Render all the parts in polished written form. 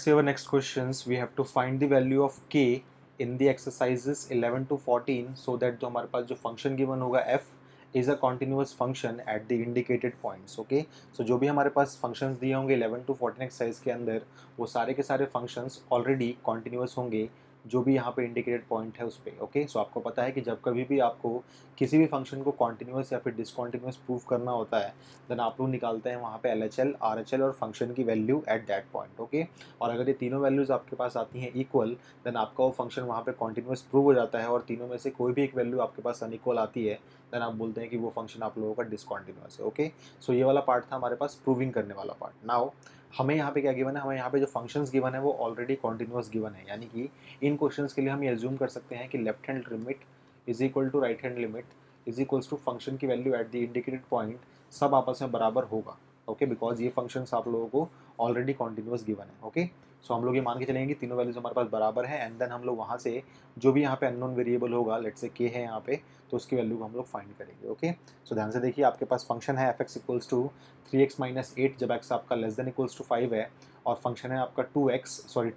See our next questions. We have to find the value of k in the exercises 11 to 14 so that जो हमारे पास जो function given होगा f is a continuous function at the indicated points. Okay, so जो भी हमारे पास functions दिए होंगे 11 to 14 exercise के अंदर वो सारे के सारे functions already continuous होंगे जो भी यहाँ पे इंडिकेटेड पॉइंट है उस पर. ओके, सो आपको पता है कि जब कभी भी आपको किसी भी फंक्शन को कॉन्टिन्यूस या फिर डिसकॉन्टिन्यूस प्रूव करना होता है देन आप लोग निकालते हैं वहाँ पे LHL, RHL और फंक्शन की value at that point. Okay, और अगर ये तीनों वैल्यूज़ आपके पास आती हैं इक्वल देन आपका वो फंक्शन वहाँ पे कॉन्टिन्यूस प्रूव हो जाता है. और तीनों में से कोई भी एक वैल्यू आपके पास अनइक्वल आती है देन आप बोलते हैं कि वो फंक्शन आप लोगों का डिसकॉन्टिन्यूस है. ओके, सो ये वाला पार्ट था हमारे पास प्रूविंग करने वाला पार्ट. नाउ हमें यहाँ पे क्या गिवन है, हमें यहाँ पे जो फंक्शंस गिवन है वो ऑलरेडी कॉन्टिन्यूस गिवन है. यानी कि इन क्वेश्चंस के लिए हम ये एज्यूम कर सकते हैं कि left hand limit is equal to right hand limit is equals to function की value at the indicated point सब आपस में बराबर होगा. ओके, बिकॉज ये फंक्शंस आप लोगों को ऑलरेडी कॉन्टिन्यूस गिवन है. ओके, सो हम लोग ये मान के चलेंगे कि तीनों वैल्यूज हमारे पास बराबर है एंड देन हम लोग वहाँ से जो भी यहाँ पे अननोन वेरिएबल होगा लेट्स से के है यहाँ पे तो उसकी वैल्यू को हम लोग फाइंड करेंगे. ओके, सो ध्यान से देखिए आपके पास फंक्शन है f x equals to 3x-8 जब एक्स आपका लेस देन इक्वल्स टू 5 है और फंक्शन है आपका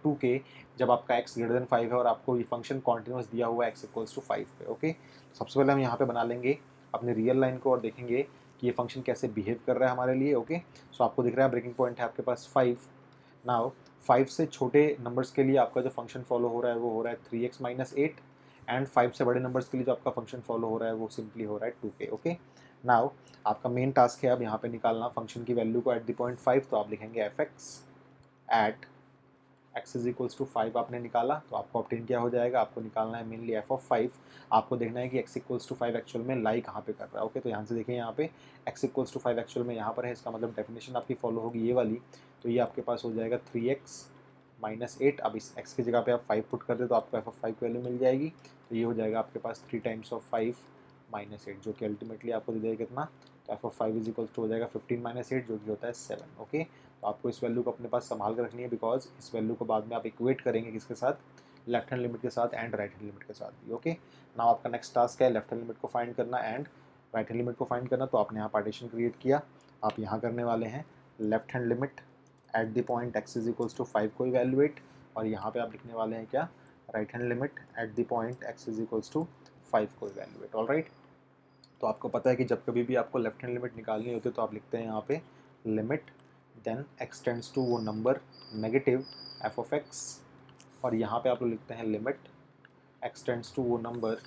2k जब आपका x ग्रेटर देन 5 है और आपको ये फंक्शन कॉन्टिन्यूस दिया हुआ है x इक्वल्स टू 5 पे. ओके, सबसे पहले हम यहाँ पे बना लेंगे अपने रियल लाइन को और देखेंगे कि ये फंक्शन कैसे बिहेव कर रहा है हमारे लिए. ओके, सो आपको दिख रहा है ब्रेकिंग पॉइंट है आपके पास 5. नाउ 5 से छोटे नंबर्स के लिए आपका जो फंक्शन फॉलो हो रहा है वो हो रहा है 3x-8 एंड 5 से बड़े नंबर्स के लिए जो आपका फंक्शन फॉलो हो रहा है वो सिंपली हो रहा है 2k. ओके, नाउ आपका मेन टास्क है अब यहाँ पे निकालना फंक्शन की वैल्यू को एट द पॉइंट 5. तो आप लिखेंगे f x at x is equals to 5 आपने निकाला तो आपको ऑब्टेन क्या हो जाएगा, आपको निकालना है मेनली एफ ऑफ 5. आपको देखना है कि एक्स इक्वल्स टू 5 एक्चुअल में लाई कहाँ पे कर रहा है. ओके, तो यहाँ से देखिए यहाँ पे एक्स इक्वल्स टू 5 एक्चुअल में यहाँ पर है, इसका मतलब डेफिनेशन आपकी फॉलो होगी ये वाली. तो ये आपके पास हो जाएगा 3x-8. अब इस x की जगह पे आप 5 पुट कर दे तो आपको एफ ऑफ 5 की वैल्यू मिल जाएगी. तो ये हो जाएगा आपके पास 3 टाइम्स ऑफ 5-8 जो कि अल्टीमेटली आपको दे देगा कितना, तो f of 5 is equals to हो जाएगा 15-8 जो कि होता है 7. ओके, तो आपको इस वैल्यू को अपने पास संभाल कर रखनी है बिकॉज इस वैल्यू को बाद में आप इक्वेट करेंगे किसके साथ, लेफ्ट हैंड लिमिट के साथ एंड राइट हैंड लिमिट के साथ भी. ओके, नाउ आपका नेक्स्ट टास्क है लेफ्ट हैंड लिमिट को फाइंड करना एंड राइट हैंड लिमिट को फाइंड करना. तो आपने यहाँ पार्टीशन क्रिएट किया, आप यहाँ करने वाले हैं left hand limit at the point x is equals to 5 को इवेल्युएट और यहाँ पे आप लिखने वाले हैं क्या, right hand limit at the point x is equals to 5 को इवेल्युएट. ऑलराइट, तो आपको पता है कि जब कभी भी आपको लेफ्ट हैंड लिमिट निकालनी होती है तो आप लिखते हैं यहाँ पे limit then x tends to वो number negative f of x और यहाँ पे आप लोग लिखते हैं लिमिट एक्स टेंड्स टू वो number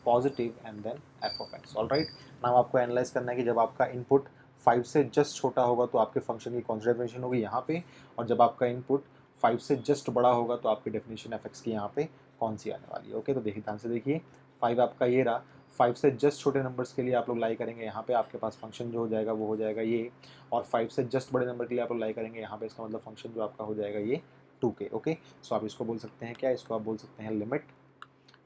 positive and then f of x. Alright, now आपको एनालाइज करना है कि जब आपका इनपुट 5 से जस्ट छोटा होगा तो आपके फंक्शन की कौन सी डेफिनेशन होगी यहाँ पे, और जब आपका इनपुट 5 से जस्ट बड़ा होगा तो आपकी डेफिनेशन एफ एक्स की यहाँ पे कौन सी आने वाली है. ओके, तो देखिए ध्यान से देखिए 5 आपका ये रहा. 5 से जस्ट छोटे नंबर्स के लिए आप लोग लाई करेंगे यहाँ पे आपके पास फंक्शन जो हो जाएगा वो हो जाएगा ये, और 5 से जस्ट बड़े नंबर के लिए आप लोग लाई करेंगे यहाँ पे इसका मतलब फंक्शन जो आपका हो जाएगा ये 2k. ओके, सो आप इसको बोल सकते हैं क्या, इसको आप बोल सकते हैं limit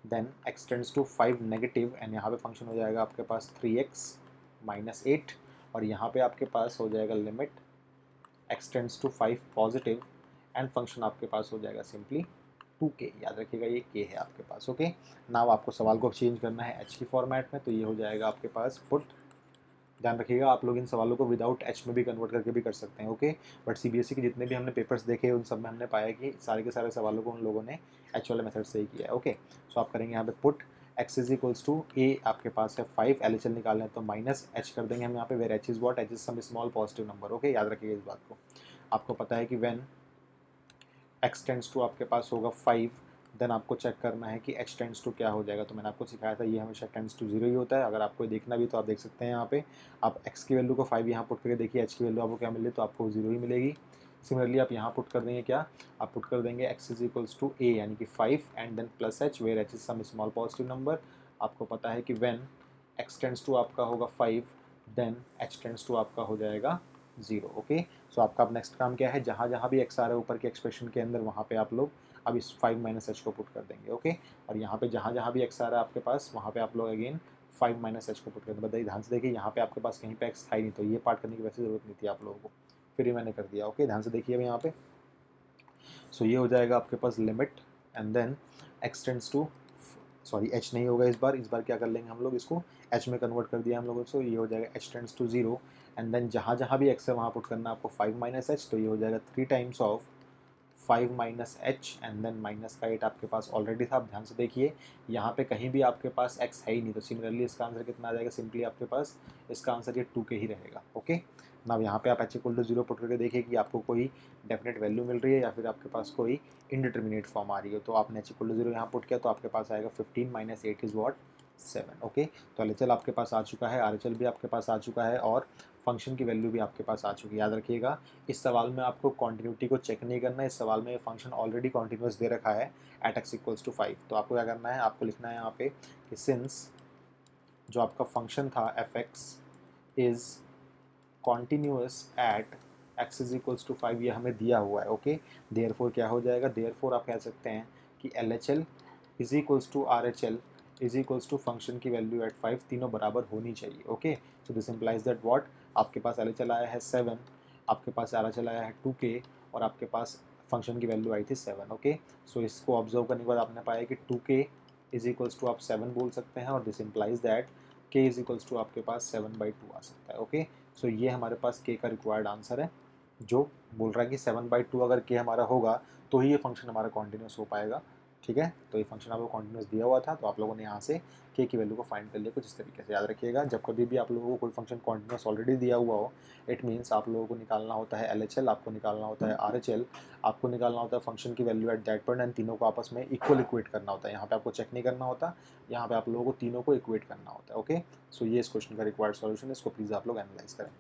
then x tends to 5 negative and यहाँ पे फंक्शन हो जाएगा आपके पास 3x-8 और यहाँ पे आपके पास हो जाएगा limit x tends to 5 positive and function आपके पास हो जाएगा सिंपली 2k. याद रखिएगा ये k है आपके पास. ओके, नाउ आपको सवाल को चेंज करना है h की फॉर्मेट में, तो ये हो जाएगा आपके पास पुट. ध्यान रखिएगा आप लोग इन सवालों को विदाउट h में भी कन्वर्ट करके भी कर सकते हैं. ओके, बट सीबीएसई के जितने भी हमने पेपर्स देखे उन सब में हमने पाया कि सारे के सारे सवालों को उन लोगों ने h वाले मेथड से ही किया है. ओके, सो आप करेंगे यहाँ पे put x is equals to a आपके पास है 5, LHL निकालना है तो माइनस h कर देंगे हम यहाँ पे where h is what, h is some small positive number. Okay, याद रखिएगा इस बात को. आपको पता है कि व्हेन x टेंड्स टू आपके पास होगा 5 देन आपको चेक करना है कि h टेंड्स टू क्या हो जाएगा. तो मैंने आपको सिखाया था ये हमेशा टेंड्स टू 0 ही होता है. अगर आपको देखना भी तो आप देख सकते हैं यहाँ पे आप x की वैल्यू को 5 यहाँ पुट करके देखिए h की वैल्यू आपको क्या मिले, तो आपको 0 ही मिलेगी. सिमिलरली आप यहाँ पुट कर देंगे क्या, आप पुट कर देंगे x is equals to a यानी कि 5 and then plus h where h is some small positive number. आपको पता है कि व्हेन x टेंड्स टू आपका होगा 5 देन h टेंड्स टू आपका हो जाएगा 0. ओके, सो आपका अब नेक्स्ट काम क्या है, जहाँ जहाँ भी x आ रहा है ऊपर के एक्सप्रेशन के अंदर वहाँ पे आप लोग अब इस 5 माइनस एच को पुट कर देंगे. ओके, और यहाँ पे जहाँ जहाँ भी x आ रहा है आपके पास वहाँ पे आप लोग अगेन 5 माइनस एच को पुट कर दें. बताइए ध्यान से देखिए यहाँ पे आपके पास कहीं पे x था ही नहीं तो ये पार्ट करने की वैसे ज़रूरत नहीं थी आप लोगों को, फिर ही मैंने कर दिया. ओके, ध्यान से देखिए अब यहाँ पे सो ये हो जाएगा आपके पास limit and then x tends to sorry h नहीं होगा इस बार क्या कर लेंगे हम लोग इसको h में कन्वर्ट कर दिया हम लोगों को. ये हो जाएगा h tends to 0 and then जहाँ जहाँ भी x है वहाँ पुट करना आपको 5 माइनस एच, तो ये हो जाएगा 3 times of 5 minus h and then minus का 8 आपके पास ऑलरेडी था। आप ध्यान से देखिए यहाँ पे कहीं भी आपके पास x है ही नहीं, तो सिमिलरली इसका आंसर कितना आ जाएगा, सिंपली आपके पास इसका आंसर ये 2k ही रहेगा। ओके, नाउ यहाँ पे आप h इक्वल टू 0 पुट करके देखिए कि आपको कोई डेफिनेट वैल्यू मिल रही है या फिर आपके पास कोई इनडिटर्मिनेट फॉर्म आ रही है। तो आपने h इक्वल टू 0 यहाँ पुट किया तो आपके पास आएगा 15 माइनस 8 इज़ वॉट 7। ओके, तो LHL आपके पास आ चुका है, RHL भी आपके पास आ चुका है और फंक्शन की वैल्यू भी आपके पास आ चुकी है। याद रखिएगा इस सवाल में आपको कॉन्टिन्यूटी को चेक नहीं करना है, इस सवाल में फंक्शन ऑलरेडी कॉन्टिन्यूस दे रखा है एट x इक्वल्स टू 5। तो आपको क्या करना है, आपको लिखना है यहाँ पे कि सिंस जो आपका फंक्शन था fx is continuous at x is equals to 5, ये हमें दिया हुआ है। ओके, देयरफॉर क्या हो जाएगा, देयरफॉर आप कह सकते हैं कि LHL is equals to RHL is equals to function की वैल्यू एट 5 तीनों बराबर होनी चाहिए। Okay, so this implies that what, आपके पास LHL आया है 7, आपके पास RHL आया है 2k और आपके पास फंक्शन की वैल्यू आई थी 7। ओके, सो इसको ऑब्जर्व करने के बाद आपने पाया कि 2k इज इक्वल्स टू आप 7 बोल सकते हैं और this implies that k is equals to आपके पास 7/2 आ सकता है। ओके, सो ये हमारे पास k का रिक्वायर्ड आंसर है जो बोल रहा है कि 7/2 अगर k हमारा होगा तो ही ये फंक्शन हमारा कॉन्टिन्यूस हो पाएगा। ठीक है, तो ये फंक्शन आपको कॉन्टिन्यूस दिया हुआ था, तो आप लोगों ने यहाँ से k की वैल्यू को फाइंड कर लिया कुछ इस तरीके से। याद रखिएगा जब कभी भी आप लोगों को कोई फंक्शन कॉन्टिन्यूस ऑलरेडी दिया हुआ हो, इट मीन्स आप लोगों को निकालना होता है LHL, आपको निकालना होता है RHL, आपको निकालना होता है फंक्शन की value at that point and तीनों को आपस में इक्वल इक्वेट करना होता है। यहाँ पे आपको चेक नहीं करना होता, यहाँ पे आप लोगों को तीनों को इक्वेट करना होता है। ओके, सो ये इस क्वेश्चन का रिक्वायर्ड सॉल्यूशन है, इसको प्लीज़ आप लोग एनालाइज करें।